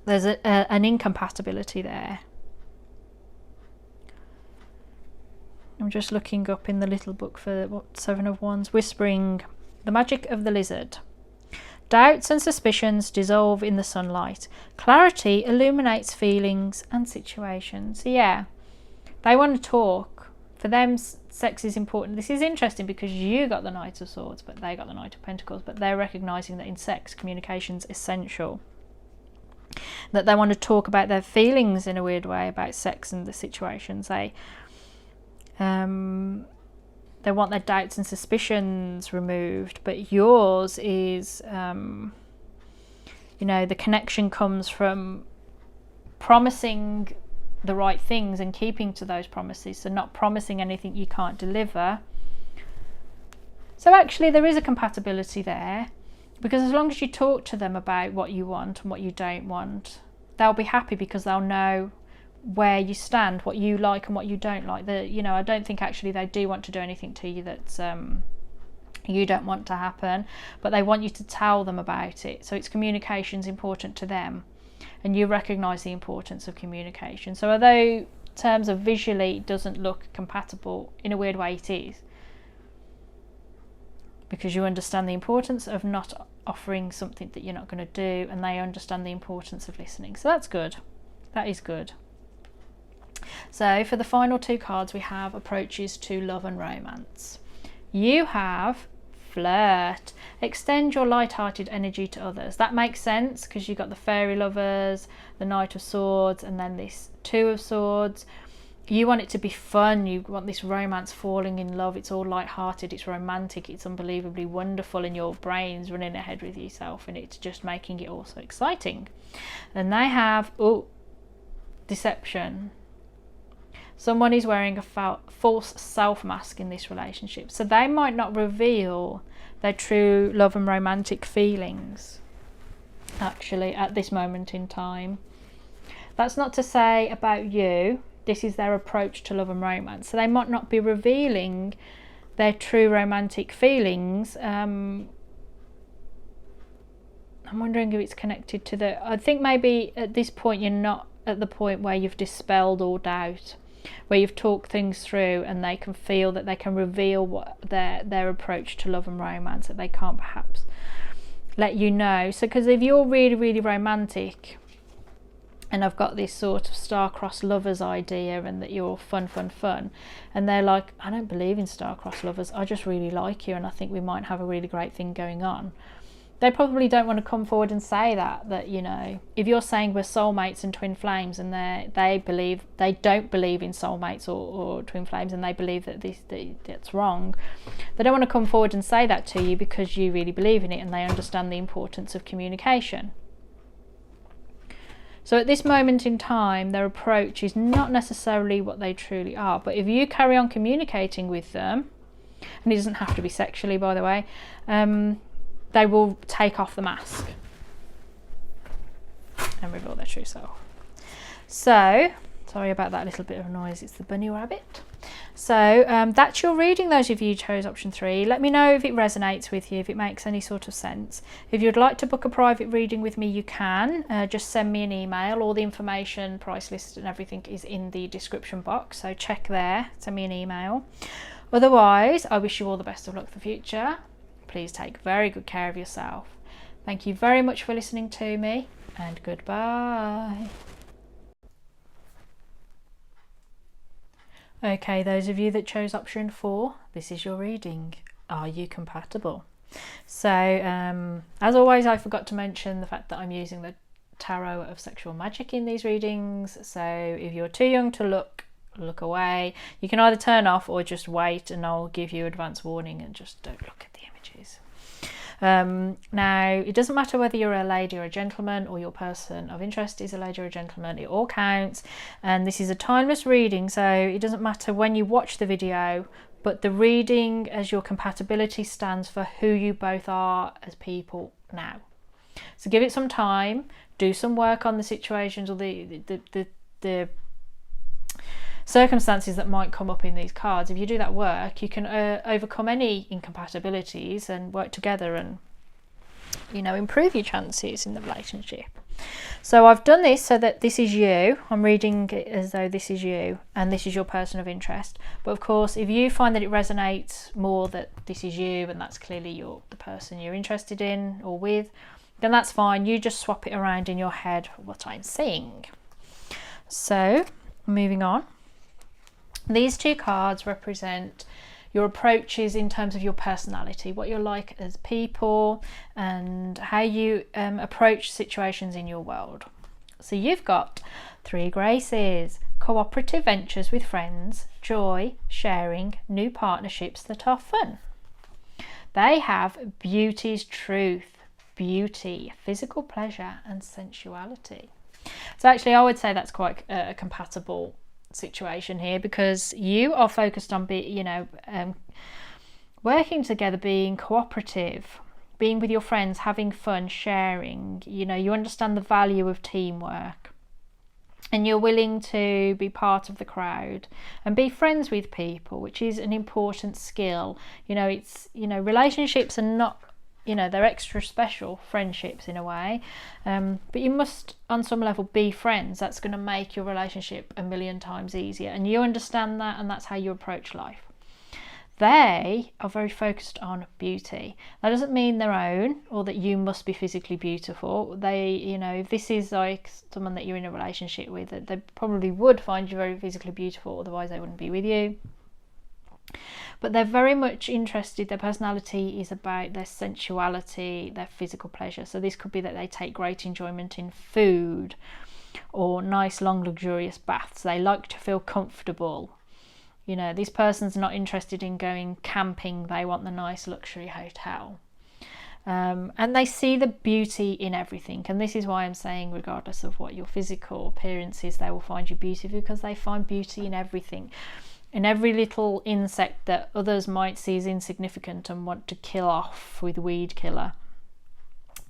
there's an incompatibility there. I'm just looking up in the little book for what, Seven of Wands. Whispering, the magic of the lizard. Doubts and suspicions dissolve in the sunlight. Clarity illuminates feelings and situations. So yeah, they want to talk. For them, sex is important. This is interesting because you got the Knight of Swords, but they got the Knight of Pentacles. But they're recognising that in sex, communication's essential. That they want to talk about their feelings in a weird way about sex and the situations. They want their doubts and suspicions removed, but yours is, you know, the connection comes from promising the right things and keeping to those promises, so not promising anything you can't deliver. So actually there is a compatibility there, because as long as you talk to them about what you want and what you don't want, they'll be happy because they'll know where you stand, what you like and what you don't like. You know, I don't think actually they do want to do anything to you that you don't want to happen, but they want you to tell them about it. So it's communication's important to them, and you recognise the importance of communication. So although in terms of visually it doesn't look compatible, in a weird way it is, because you understand the importance of not offering something that you're not going to do, and they understand the importance of listening. So that's good. That is good. So for the final two cards, we have approaches to love and romance. You have flirt. Extend your light-hearted energy to others. That makes sense because you've got the fairy lovers, the Knight of Swords, and then this Two of Swords. You want it to be fun. You want this romance, falling in love. It's all light-hearted, it's romantic, it's unbelievably wonderful, and your brain's running ahead with yourself, and it's just making it also exciting. And they have, deception. Someone is wearing a false self mask in this relationship, so they might not reveal their true love and romantic feelings actually at this moment in time. That's not to say about you, this is their approach to love and romance, so they might not be revealing their true romantic feelings. I'm wondering if it's connected to I think maybe at this point you're not at the point where you've dispelled all doubt, where you've talked things through and they can feel that they can reveal what their approach to love and romance, that they can't perhaps let you know. So because if you're really, really romantic, and I've got this sort of star-crossed lovers idea, and that you're fun, and they're like, I don't believe in star-crossed lovers, I just really like you and I think we might have a really great thing going on. They probably don't want to come forward and say that, you know, if you're saying we're soulmates and twin flames, and they don't believe in soulmates or twin flames, and they believe that that's wrong, they don't want to come forward and say that to you because you really believe in it and they understand the importance of communication. So at this moment in time, their approach is not necessarily what they truly are, but if you carry on communicating with them, and it doesn't have to be sexually, by the way, they will take off the mask and reveal their true self. So, sorry about that little bit of noise, it's the bunny rabbit. So that's your reading, those of you who chose option 3. Let me know if it resonates with you, if it makes any sort of sense. If you'd like to book a private reading with me, you can. Just send me an email. All the information, price list and everything is in the description box, so check there, send me an email. Otherwise, I wish you all the best of luck for the future. Please take very good care of yourself. Thank you very much for listening to me, and goodbye. Okay, those of you that chose option 4, this is your reading. Are you compatible? So, as always, I forgot to mention the fact that I'm using the Tarot of Sexual Magic in these readings. So if you're too young to look away. You can either turn off or just wait, and I'll give you advance warning and just don't look at the images. Now, it doesn't matter whether you're a lady or a gentleman, or your person of interest is a lady or a gentleman, it all counts. And this is a timeless reading, so it doesn't matter when you watch the video, but the reading as your compatibility stands for who you both are as people now. So give it some time, do some work on the situations or the circumstances that might come up in these cards. If you do that work, you can overcome any incompatibilities and work together and, you know, improve your chances in the relationship. So I've done this so that this is you. I'm reading it as though this is you and this is your person of interest. But of course, if you find that it resonates more that this is you and that's clearly the person you're interested in or with, then that's fine. You just swap it around in your head what I'm saying. So moving on. These two cards represent your approaches in terms of your personality, what you're like as people and how you approach situations in your world. So you've got 3 graces: cooperative ventures with friends, joy, sharing, new partnerships that are fun. They have beauty's truth, beauty, physical pleasure and sensuality. So actually I would say that's quite a compatible situation here, because you are focused on working together, being cooperative, being with your friends, having fun, sharing. You know, you understand the value of teamwork and you're willing to be part of the crowd and be friends with people, which is an important skill. You know, it's, you know, relationships are not, you know, they're extra special friendships in a way, but you must on some level be friends. That's going to make your relationship a million times easier, and you understand that, and that's how you approach life. They are very focused on beauty. That doesn't mean their own or that you must be physically beautiful. They, you know, if this is like someone that you're in a relationship with, they probably would find you very physically beautiful, otherwise they wouldn't be with you. But they're very much interested, their personality is about their sensuality, their physical pleasure. So this could be that they take great enjoyment in food or nice long luxurious baths. They like to feel comfortable. You know, this person's not interested in going camping, they want the nice luxury hotel. And they see the beauty in everything. And this is why I'm saying, regardless of what your physical appearance is, they will find you beautiful, because they find beauty in everything. In every little insect that others might see as insignificant and want to kill off with weed killer,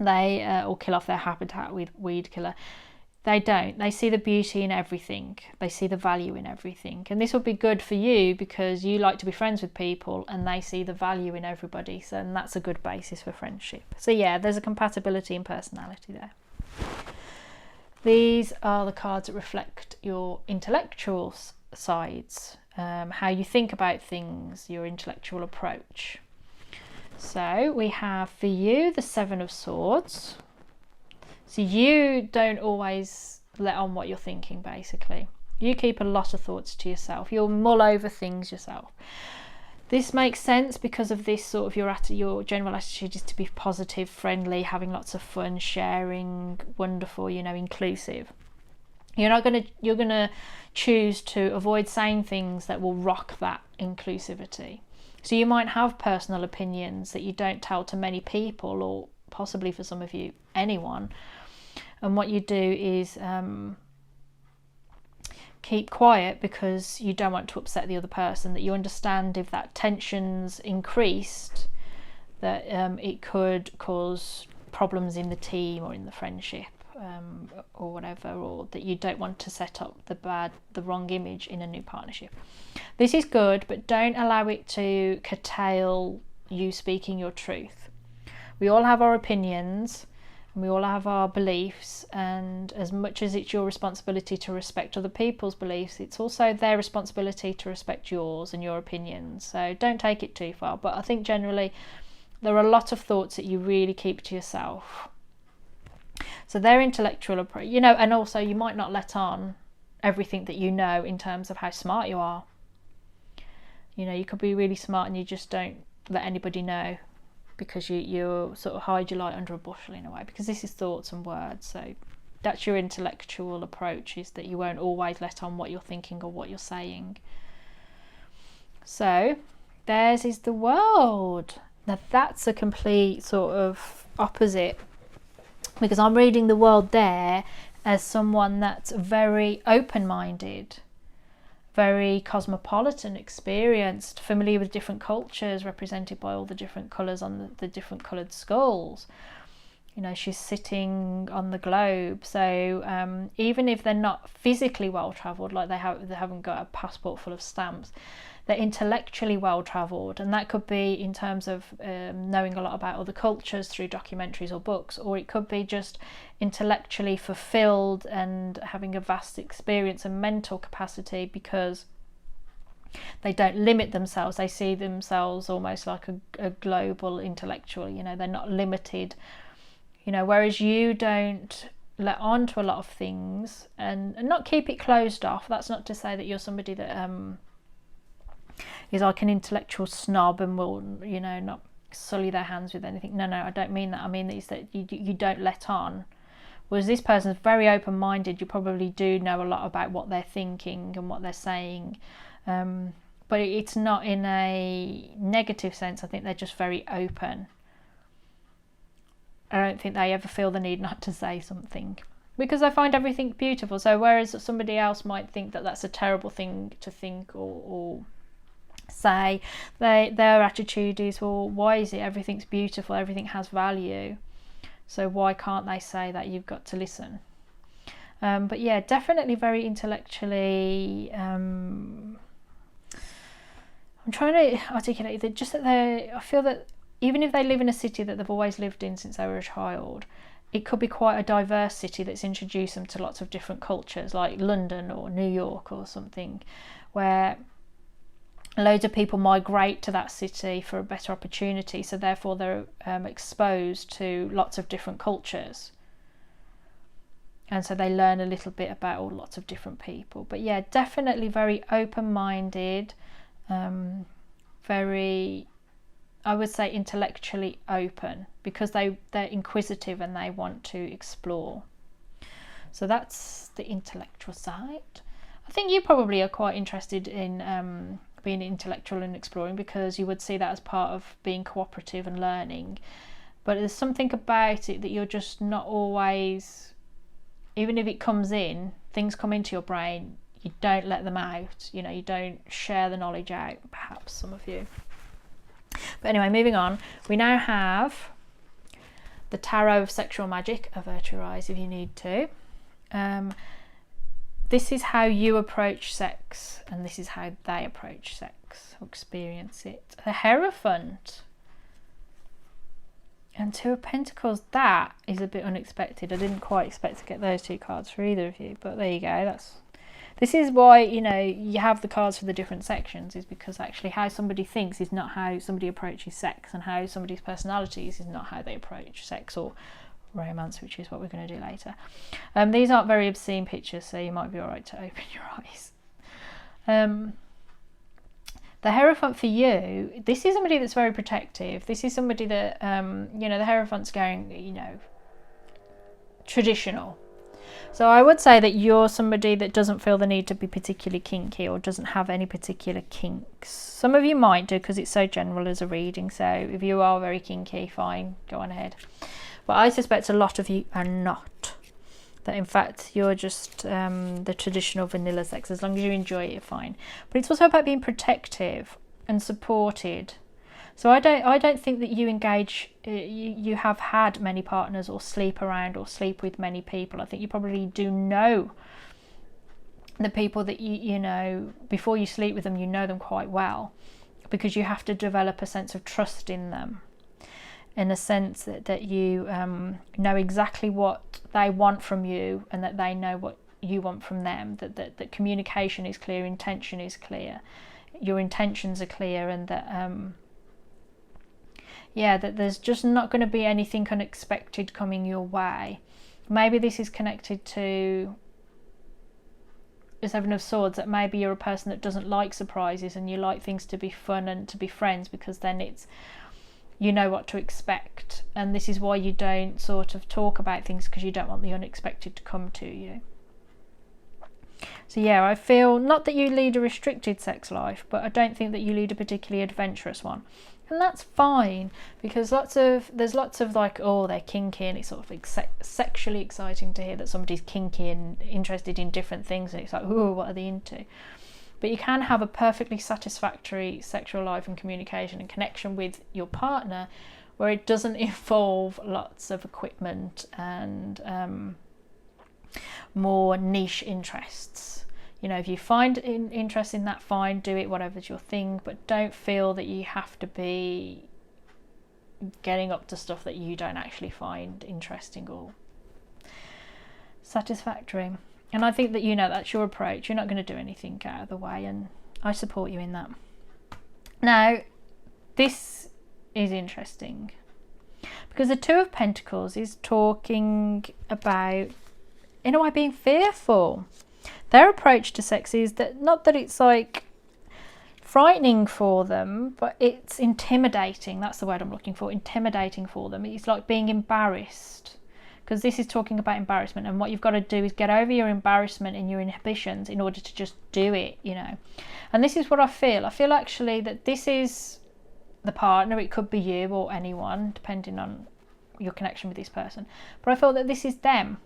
or kill off their habitat with weed killer, they don't. They see the beauty in everything. They see the value in everything. And this will be good for you because you like to be friends with people and they see the value in everybody. So, and that's a good basis for friendship. So yeah, there's a compatibility in personality there. These are the cards that reflect your intellectual sides. How you think about things, your intellectual approach. So we have for you the 7 of Swords. So you don't always let on what you're thinking, basically. You keep a lot of thoughts to yourself. You'll mull over things yourself. This makes sense because of this sort of your general attitude is to be positive, friendly, having lots of fun, sharing, wonderful, you know, inclusive. You're gonna choose to avoid saying things that will rock that inclusivity. So you might have personal opinions that you don't tell to many people, or possibly for some of you, anyone. And what you do is keep quiet because you don't want to upset the other person, that you understand if that tension's increased, that it could cause problems in the team or in the friendship. Or whatever, or that you don't want to set up the wrong image in a new partnership. This is good, but don't allow it to curtail you speaking your truth. We all have our opinions and we all have our beliefs, and as much as it's your responsibility to respect other people's beliefs, it's also their responsibility to respect yours and your opinions. So don't take it too far, but I think generally there are a lot of thoughts that you really keep to yourself. So their intellectual approach, you know, and also you might not let on everything that you know in terms of how smart you are. You know, you could be really smart and you just don't let anybody know because you sort of hide your light under a bushel in a way, because this is thoughts and words. So that's your intellectual approach, is that you won't always let on what you're thinking or what you're saying. So theirs is the World. Now that's a complete sort of opposite, because I'm reading the world there as someone that's very open-minded, very cosmopolitan, experienced, familiar with different cultures represented by all the different colours on the different coloured skulls. You know, she's sitting on the globe. So even if they're not physically well-travelled, like they haven't got a passport full of stamps, they're intellectually well-travelled, and that could be in terms of knowing a lot about other cultures through documentaries or books, or it could be just intellectually fulfilled and having a vast experience and mental capacity, because they don't limit themselves. They see themselves almost like a global intellectual. You know, they're not limited. You know, whereas you don't let on to a lot of things and not keep it closed off. That's not to say that you're somebody that is like an intellectual snob and will, you know, not sully their hands with anything. No, I don't mean that. I mean that you don't let on. Whereas this person's very open-minded. You probably do know a lot about what they're thinking and what they're saying, but it's not in a negative sense. I think they're just very open. I don't think they ever feel the need not to say something, because I find everything beautiful. So whereas somebody else might think that that's a terrible thing to think or say, their attitude is, well, why is it everything's beautiful, everything has value, so why can't they say that? You've got to listen. But yeah, definitely very intellectually, I'm trying to articulate that, just that I feel that even if they live in a city that they've always lived in since they were a child, it could be quite a diverse city that's introduced them to lots of different cultures, like London or New York or something, where loads of people migrate to that city for a better opportunity, so therefore they're exposed to lots of different cultures, and so they learn a little bit about lots of different people. But yeah, definitely very open-minded, very, I would say, intellectually open, because they're inquisitive and they want to explore. So that's the intellectual side. I think you probably are quite interested in being intellectual and exploring, because you would see that as part of being cooperative and learning. But there's something about it that you're just not always, even if it comes in, things come into your brain, you don't let them out. You know, you don't share the knowledge out, perhaps some of you. But anyway, moving on, we now have the Tarot of Sexual Magic. Avert your eyes if you need to. This is how you approach sex, and this is how they approach sex or experience it. The Hierophant and Two of Pentacles. That is a bit unexpected. I didn't quite expect to get those two cards for either of you, but there you go. This is why, you know, you have the cards for the different sections, is because actually how somebody thinks is not how somebody approaches sex, and how somebody's personalities is not how they approach sex or romance, which is what we're going to do later. These aren't very obscene pictures, so you might be alright to open your eyes. The Hierophant for you, this is somebody that's very protective. This is somebody that, you know, the Hierophant's going, you know, traditional. So I would say that you're somebody that doesn't feel the need to be particularly kinky, or doesn't have any particular kinks. Some of you might do, because it's so general as a reading, so if you are very kinky, fine, go on ahead. But I suspect a lot of you are not. That in fact you're just the traditional vanilla sex. As long as you enjoy it, you're fine. But it's also about being protective and supported. So I don't think that you engage, you have had many partners or sleep around or sleep with many people. I think you probably do know the people that you know, before you sleep with them, you know them quite well, because you have to develop a sense of trust in them, in a sense that you know exactly what they want from you, and that they know what you want from them, that communication is clear, intention is clear, your intentions are clear, and that yeah, that there's just not going to be anything unexpected coming your way. Maybe this is connected to the Seven of Swords, that maybe you're a person that doesn't like surprises, and you like things to be fun and to be friends, because then it's, you know what to expect, and this is why you don't sort of talk about things, because you don't want the unexpected to come to you. So yeah, I feel not that you lead a restricted sex life, but I don't think that you lead a particularly adventurous one. And that's fine, because there's lots of like, oh, they're kinky, and it's sort of like sexually exciting to hear that somebody's kinky and interested in different things, and it's like, oh, what are they into? But you can have a perfectly satisfactory sexual life and communication and connection with your partner where it doesn't involve lots of equipment and more niche interests. You know, if you find interest in that, fine, do it, whatever's your thing, but don't feel that you have to be getting up to stuff that you don't actually find interesting or satisfactory. And I think that, you know, that's your approach. You're not going to do anything out of the way, and I support you in that. Now, this is interesting because the Two of Pentacles is talking about, in a way, being fearful. Their approach to sex is that, not that it's like frightening for them, but it's intimidating. That's the word I'm looking for, intimidating for them. It's like being embarrassed, because this is talking about embarrassment, and what you've got to do is get over your embarrassment and your inhibitions in order to just do it, you know. And this is what I feel actually that this is the partner. It could be you or anyone, depending on your connection with this person, but I felt that this is them,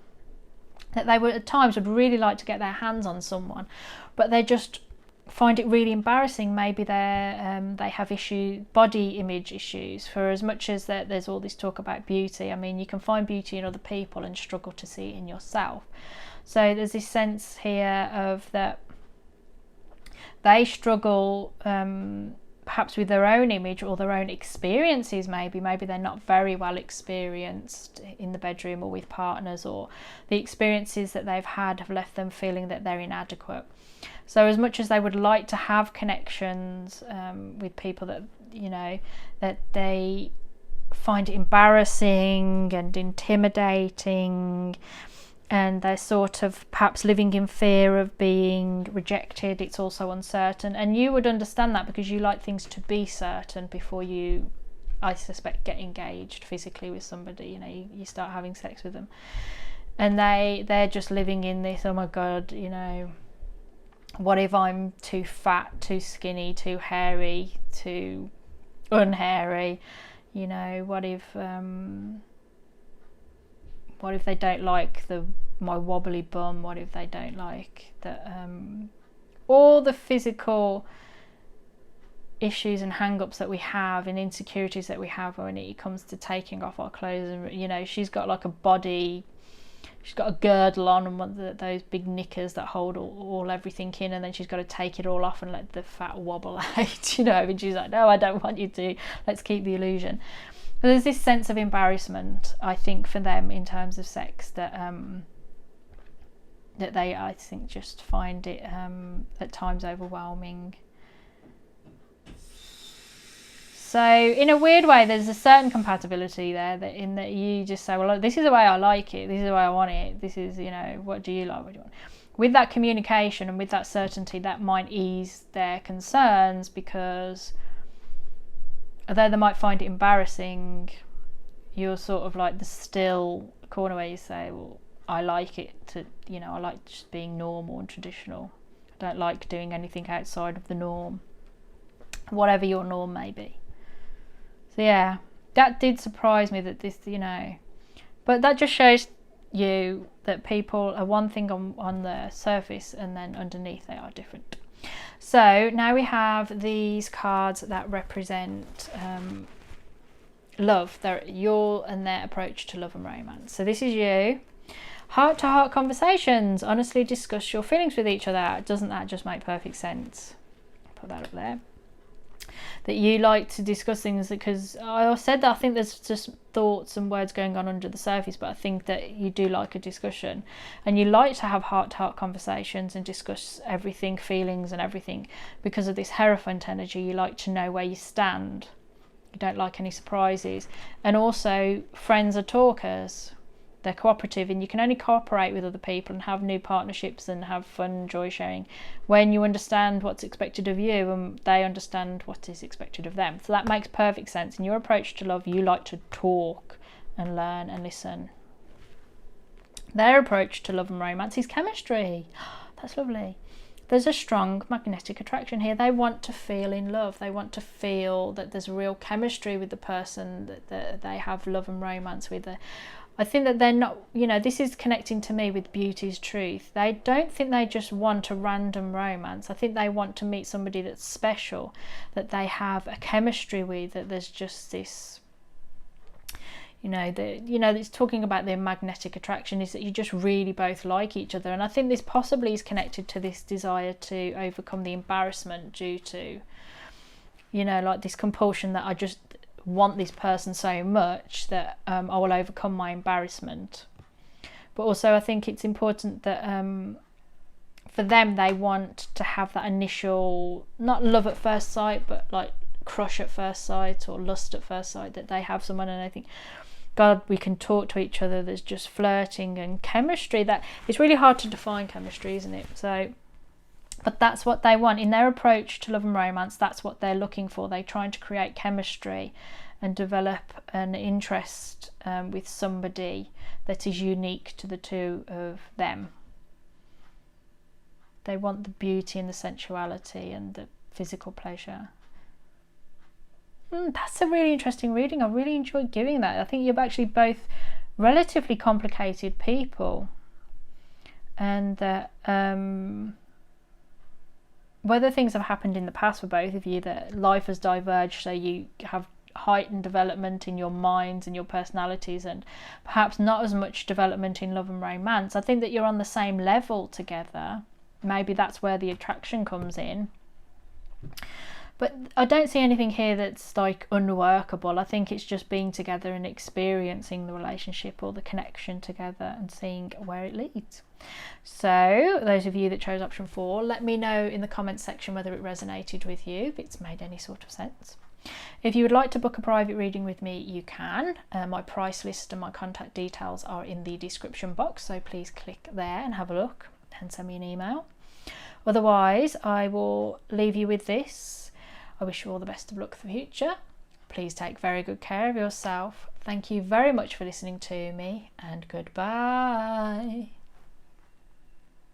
that they would at times would really like to get their hands on someone, but they just find it really embarrassing. Maybe they have body image issues. For as much as that there's all this talk about beauty, I mean, you can find beauty in other people and struggle to see it in yourself. So there's this sense here of that they struggle perhaps with their own image or their own experiences. Maybe they're not very well experienced in the bedroom or with partners, or the experiences that they've had have left them feeling that they're inadequate. So as much as they would like to have connections with people that, you know, that they find it embarrassing and intimidating, and they're sort of perhaps living in fear of being rejected, it's also uncertain. And you would understand that because you like things to be certain before you, I suspect, get engaged physically with somebody. You know, you start having sex with them, and they're just living in this, oh my God, you know, what if I'm too fat, too skinny, too hairy, too unhairy? You know, what if they don't like my wobbly bum? What if they don't like all the physical issues and hang-ups that we have and insecurities that we have when it comes to taking off our clothes? And, you know, she's got like she's got a girdle on and one of those big knickers that hold all everything in, and then she's got to take it all off and let the fat wobble out, you know, and she's like, no, I don't want you to, let's keep the illusion. But there's this sense of embarrassment, I think, for them in terms of sex that they, I think, just find it at times overwhelming. So in a weird way, there's a certain compatibility there, that in that you just say, well, this is the way I like it, this is the way I want it, this is, you know, what do you like, what do you want? With that communication and with that certainty, that might ease their concerns, because although they might find it embarrassing, you're sort of like the still corner where you say, well, I like it to, you know, I like just being normal and traditional. I don't like doing anything outside of the norm, whatever your norm may be. So yeah, that did surprise me, that this, you know, but that just shows you that people are one thing on the surface, and then underneath they are different. So now we have these cards that represent love, your and their approach to love and romance. So this is you. Heart-to-heart conversations. Honestly discuss your feelings with each other. Doesn't that just make perfect sense? Put that up there. That you like to discuss things, because I said that I think there's just thoughts and words going on under the surface, but I think that you do like a discussion, and you like to have heart-to-heart conversations and discuss everything, feelings and everything, because of this Hierophant energy. You like to know where you stand. You don't like any surprises. And also, friends are talkers. They're cooperative, and you can only cooperate with other people and have new partnerships and have fun, joy sharing, when you understand what's expected of you and they understand what is expected of them. So that makes perfect sense. In your approach to love, you like to talk and learn and listen. Their approach to love and romance is chemistry. That's lovely. there's a strong magnetic attraction here. They want to feel in love. They want to feel that there's real chemistry with the person that they have love and romance with. I think that they're not, you know, this is connecting to me with beauty's truth. They don't think they just want a random romance. I think they want to meet somebody that's special, that they have a chemistry with, that there's just this, it's talking about their magnetic attraction, is that you just really both like each other. And I think this possibly is connected to this desire to overcome the embarrassment due to, like this compulsion that I just want this person so much that I will overcome my embarrassment. But also I think it's important that for them, they want to have that initial, not love at first sight, but like crush at first sight or lust at first sight, that they have someone and I think, God, we can talk to each other. There's just flirting and chemistry. That it's really hard to define chemistry, isn't it? So, but that's what they want in their approach to love and romance. That's what they're looking for. They're trying to create chemistry and develop an interest with somebody that is unique to the two of them. They want the beauty and the sensuality and the physical pleasure. That's a really interesting reading. I really enjoyed giving that. I think you're actually both relatively complicated people, and that whether things have happened in the past for both of you, that life has diverged, so you have heightened development in your minds and your personalities, and perhaps not as much development in love and romance. I think that you're on the same level together. Maybe that's where the attraction comes in. But I don't see anything here that's like unworkable. I think it's just being together and experiencing the relationship or the connection together and seeing where it leads. So those of you that chose option 4, let me know in the comments section whether it resonated with you, if it's made any sort of sense. If you would like to book a private reading with me, you can. My price list and my contact details are in the description box, so please click there and have a look and send me an email. Otherwise, I will leave you with this. I wish you all the best of luck for the future. Please take very good care of yourself. Thank you very much for listening to me, and goodbye.